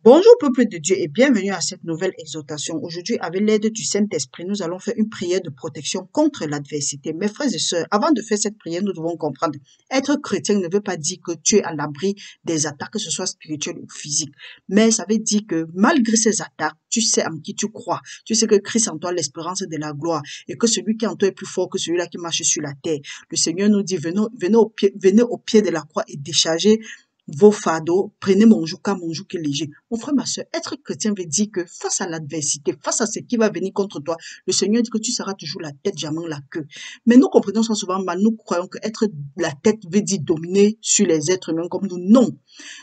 Bonjour peuple de Dieu et bienvenue à cette nouvelle exhortation. Aujourd'hui, avec l'aide du Saint-Esprit, nous allons faire une prière de protection contre l'adversité. Mes frères et sœurs, avant de faire cette prière, nous devons comprendre. Être chrétien ne veut pas dire que tu es à l'abri des attaques, que ce soit spirituelles ou physiques. Mais ça veut dire que malgré ces attaques, tu sais en qui tu crois. Tu sais que Christ en toi l'espérance de la gloire et que celui qui en toi est plus fort que celui-là qui marche sur la terre. Le Seigneur nous dit, venez au pied de la croix et déchargez vos fardeaux, prenez mon joug car mon joug est léger. Mon frère, ma soeur, être chrétien veut dire que face à l'adversité, face à ce qui va venir contre toi, le Seigneur dit que tu seras toujours la tête, jamais la queue. Mais nous comprenons ça souvent mal, nous croyons que être la tête veut dire dominer sur les êtres humains comme nous. Non.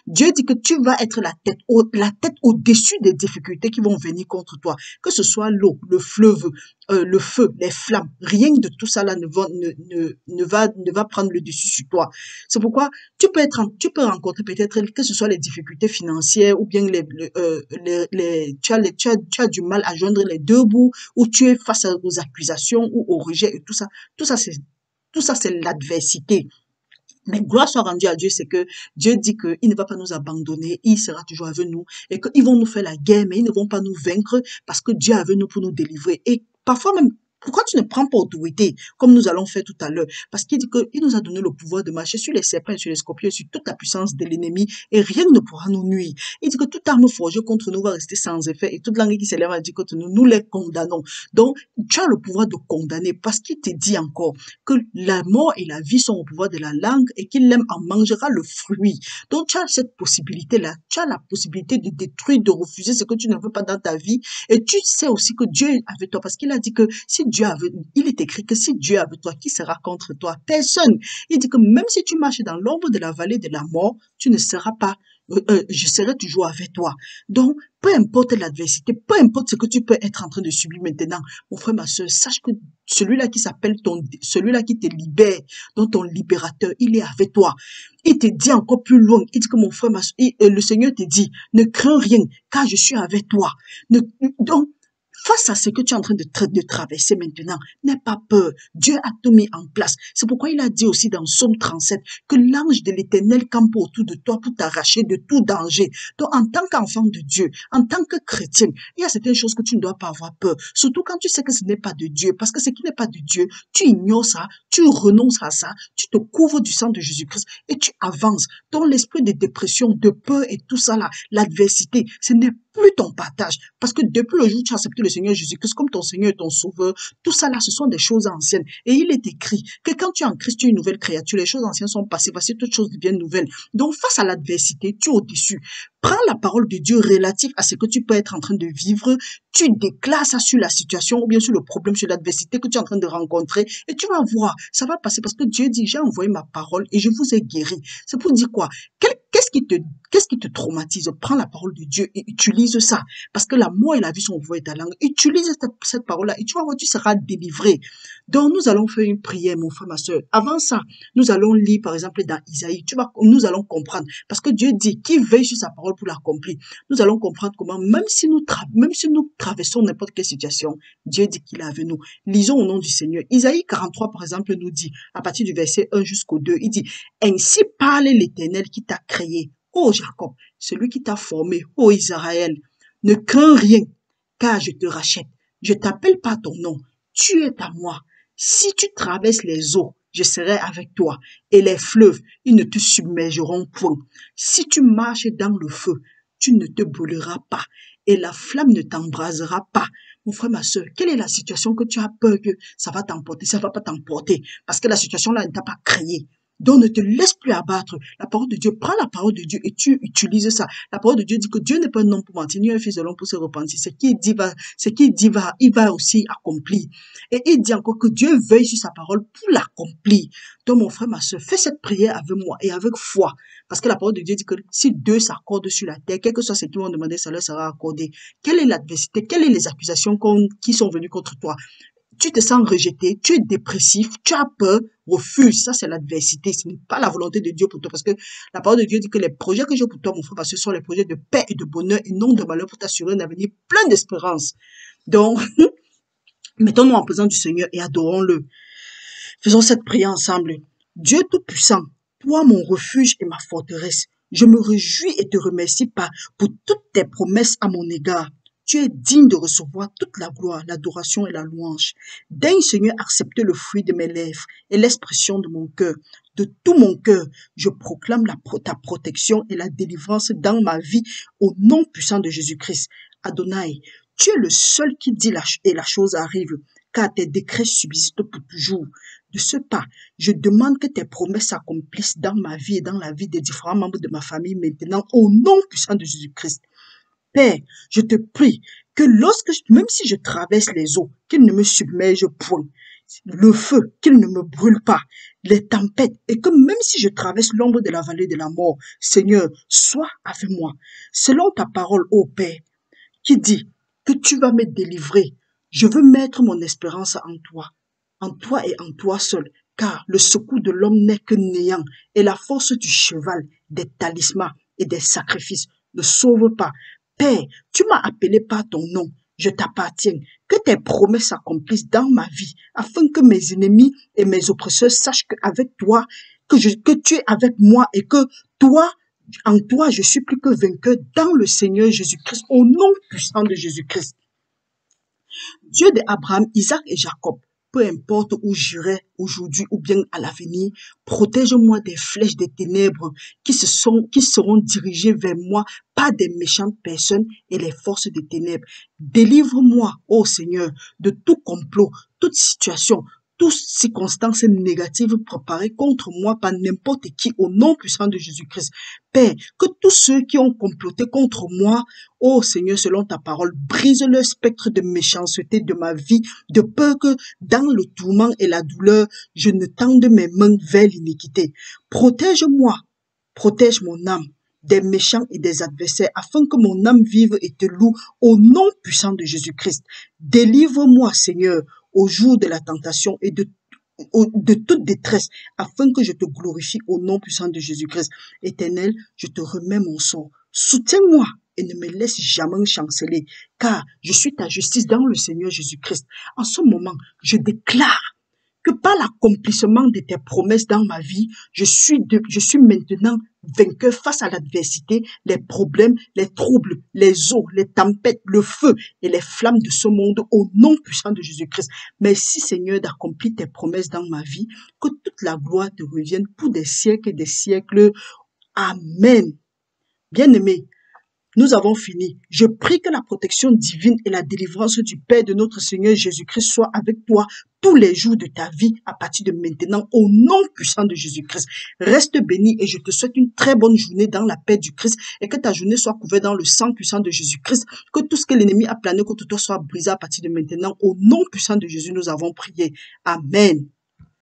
Dieu dit que tu vas être la tête au-dessus des difficultés qui vont venir contre toi. Que ce soit l'eau, le fleuve, le feu, les flammes, rien de tout ça là ne va prendre le dessus sur toi. C'est pourquoi tu peux rencontrer peut-être que ce soit les difficultés financières ou bien tu as du mal à joindre les deux bouts ou tu es face aux accusations ou au rejet et tout ça. Tout ça, c'est l'adversité. Mais gloire soit rendue à Dieu, c'est que Dieu dit qu'il ne va pas nous abandonner, il sera toujours avec nous et qu'ils vont nous faire la guerre, mais ils ne vont pas nous vaincre parce que Dieu est avec nous pour nous délivrer. Et parfois même, pourquoi tu ne prends pas autorité, comme nous allons faire tout à l'heure? Parce qu'il dit qu'il nous a donné le pouvoir de marcher sur les serpents, sur les scorpions, sur toute la puissance de l'ennemi, et rien ne pourra nous nuire. Il dit que toute arme forgée contre nous va rester sans effet, et toute langue qui s'élève à dire contre nous, nous les condamnons. Donc, tu as le pouvoir de condamner, parce qu'il te dit encore que la mort et la vie sont au pouvoir de la langue, et qu'il aime en mangera le fruit. Donc, tu as cette possibilité-là, tu as la possibilité de détruire, de refuser ce que tu ne veux pas dans ta vie, et tu sais aussi que Dieu est avec toi, parce qu'il a dit que si il est écrit que si Dieu est avec toi, qui sera contre toi? Personne. Il dit que même si tu marches dans l'ombre de la vallée de la mort, tu ne seras pas, je serai toujours avec toi. Donc, peu importe l'adversité, peu importe ce que tu peux être en train de subir maintenant, mon frère, ma soeur, sache que celui-là qui s'appelle celui-là qui te libère, donc ton libérateur, il est avec toi. Il te dit encore plus loin, il dit que mon frère, ma soeur, le Seigneur te dit, ne crains rien, car je suis avec toi. Donc, face à ce que tu es en train de traverser maintenant, n'aie pas peur. Dieu a tout mis en place. C'est pourquoi il a dit aussi dans Psaume 37 que l'ange de l'Éternel campe autour de toi pour t'arracher de tout danger. Donc, en tant qu'enfant de Dieu, en tant que chrétien, il y a certaines choses que tu ne dois pas avoir peur. Surtout quand tu sais que ce n'est pas de Dieu. Parce que ce qui n'est pas de Dieu, tu ignores ça, tu renonces à ça, tu te couvres du sang de Jésus-Christ et tu avances. Donc, l'esprit de dépression, de peur et tout ça là, l'adversité, ce n'est plus ton partage. Parce que depuis le jour où tu as accepté le Seigneur Jésus-Christ comme ton Seigneur et ton Sauveur, tout ça là, ce sont des choses anciennes. Et il est écrit que quand tu es en Christ, tu es une nouvelle créature. Les choses anciennes sont passées. Voici, toutes choses deviennent nouvelles. Donc, face à l'adversité, tu es au-dessus. Prends la parole de Dieu relative à ce que tu peux être en train de vivre. Tu déclares ça sur la situation ou bien sur le problème, sur l'adversité que tu es en train de rencontrer. Et tu vas voir, ça va passer parce que Dieu dit, j'ai envoyé ma parole et je vous ai guéri. C'est pour dire quoi? Qu'est-ce qui te traumatise? Prends la parole de Dieu et utilise ça. Parce que la mort et la vie sont au pouvoir de ta langue. Utilise cette parole-là et tu vas voir, tu seras délivré. Donc, nous allons faire une prière, mon frère, ma soeur. Avant ça, nous allons lire, par exemple, dans Isaïe. Nous allons comprendre. Parce que Dieu dit qu'il veille sur sa parole pour l'accomplir. Nous allons comprendre comment, même si nous traversons n'importe quelle situation, Dieu dit qu'il est avec nous. Lisons au nom du Seigneur. Isaïe 43, par exemple, nous dit, à partir du verset 1 jusqu'au 2, il dit, ainsi parle l'Éternel qui t'a créé, ô Jacob, celui qui t'a formé, ô Israël. Ne crains rien, car je te rachète. Je t'appelle par ton nom. Tu es à moi. Si tu traverses les eaux, je serai avec toi. Et les fleuves, ils ne te submergeront point. Si tu marches dans le feu, tu ne te brûleras pas. Et la flamme ne t'embrasera pas. Mon frère, ma soeur, quelle est la situation que tu as peur que ça va t'emporter, ça va pas t'emporter? Parce que la situation-là ne t'a pas créé. Donc, ne te laisse plus abattre. La parole de Dieu, prends la parole de Dieu et tu utilises ça. La parole de Dieu dit que Dieu n'est pas un homme pour mentir, ni un fils de l'homme pour se repentir. Ce qu'il dit il va aussi accomplir. Et il dit encore que Dieu veille sur sa parole pour l'accomplir. Donc, mon frère, ma soeur, fais cette prière avec moi et avec foi. Parce que la parole de Dieu dit que si deux s'accordent sur la terre, quel que soit ce qu'ils vont demander, ça leur sera accordé. Quelle est l'adversité? Quelles sont les accusations qui sont venues contre toi? Tu te sens rejeté, tu es dépressif, tu as peur, refuse. Ça, c'est l'adversité. Ce n'est pas la volonté de Dieu pour toi. Parce que la parole de Dieu dit que les projets que j'ai pour toi, mon frère, parce que ce sont les projets de paix et de bonheur et non de malheur pour t'assurer un avenir plein d'espérance. Donc, mettons-nous en présence du Seigneur et adorons-le. Faisons cette prière ensemble. Dieu Tout-Puissant, toi mon refuge et ma forteresse, Je me réjouis et te remercie pour toutes tes promesses à mon égard. Tu es digne de recevoir toute la gloire, l'adoration et la louange. Daigne, Seigneur, accepter le fruit de mes lèvres et l'expression de mon cœur. De tout mon cœur, je proclame ta protection et la délivrance dans ma vie au nom puissant de Jésus-Christ. Adonai, tu es le seul qui dit et la chose arrive, car tes décrets subsistent pour toujours. De ce pas, je demande que tes promesses s'accomplissent dans ma vie et dans la vie des différents membres de ma famille maintenant, au nom puissant de Jésus-Christ. Père, je te prie que même si je traverse les eaux, qu'ils ne me submergent point, le feu, qu'il ne me brûle pas, les tempêtes, et que même si je traverse l'ombre de la vallée de la mort, Seigneur, sois avec moi. Selon ta parole, ô Père, qui dit que tu vas me délivrer, je veux mettre mon espérance en toi et en toi seul, car le secours de l'homme n'est que néant, et la force du cheval, des talismans et des sacrifices ne sauve pas. Père, tu m'as appelé par ton nom, je t'appartiens, que tes promesses s'accomplissent dans ma vie, afin que mes ennemis et mes oppresseurs sachent qu'avec toi, que tu es avec moi et que en toi, je suis plus que vainqueur dans le Seigneur Jésus-Christ, au nom puissant de Jésus-Christ. Dieu d'Abraham, Isaac et Jacob, peu importe où j'irai aujourd'hui ou bien à l'avenir, protège-moi des flèches des ténèbres qui seront dirigées vers moi par des méchantes personnes et les forces des ténèbres. Délivre-moi, ô Seigneur, de tout complot, toute situation, toutes circonstances négatives préparées contre moi par n'importe qui au nom puissant de Jésus-Christ. Père, que tous ceux qui ont comploté contre moi, ô Seigneur, selon ta parole, brise le spectre de méchanceté de ma vie, de peur que dans le tourment et la douleur, je ne tende mes mains vers l'iniquité. Protège-moi, protège mon âme des méchants et des adversaires, afin que mon âme vive et te loue au nom puissant de Jésus-Christ. Délivre-moi, Seigneur, au jour de la tentation et de toute détresse, afin que je te glorifie au nom puissant de Jésus-Christ. Éternel, je te remets mon sort. Soutiens-moi et ne me laisse jamais chanceler, car je suis ta justice dans le Seigneur Jésus-Christ. En ce moment, je déclare que par l'accomplissement de tes promesses dans ma vie, je suis maintenant vainqueur face à l'adversité, les problèmes, les troubles, les eaux, les tempêtes, le feu et les flammes de ce monde au nom puissant de Jésus-Christ. Merci Seigneur d'accomplir tes promesses dans ma vie, que toute la gloire te revienne pour des siècles et des siècles. Amen. Bien-aimé, nous avons fini. Je prie que la protection divine et la délivrance du Père de notre Seigneur Jésus-Christ soient avec toi tous les jours de ta vie à partir de maintenant au nom puissant de Jésus-Christ. Reste béni et je te souhaite une très bonne journée dans la paix du Christ et que ta journée soit couverte dans le sang puissant de Jésus-Christ. Que tout ce que l'ennemi a plané contre toi soit brisé à partir de maintenant. Au nom puissant de Jésus, nous avons prié. Amen.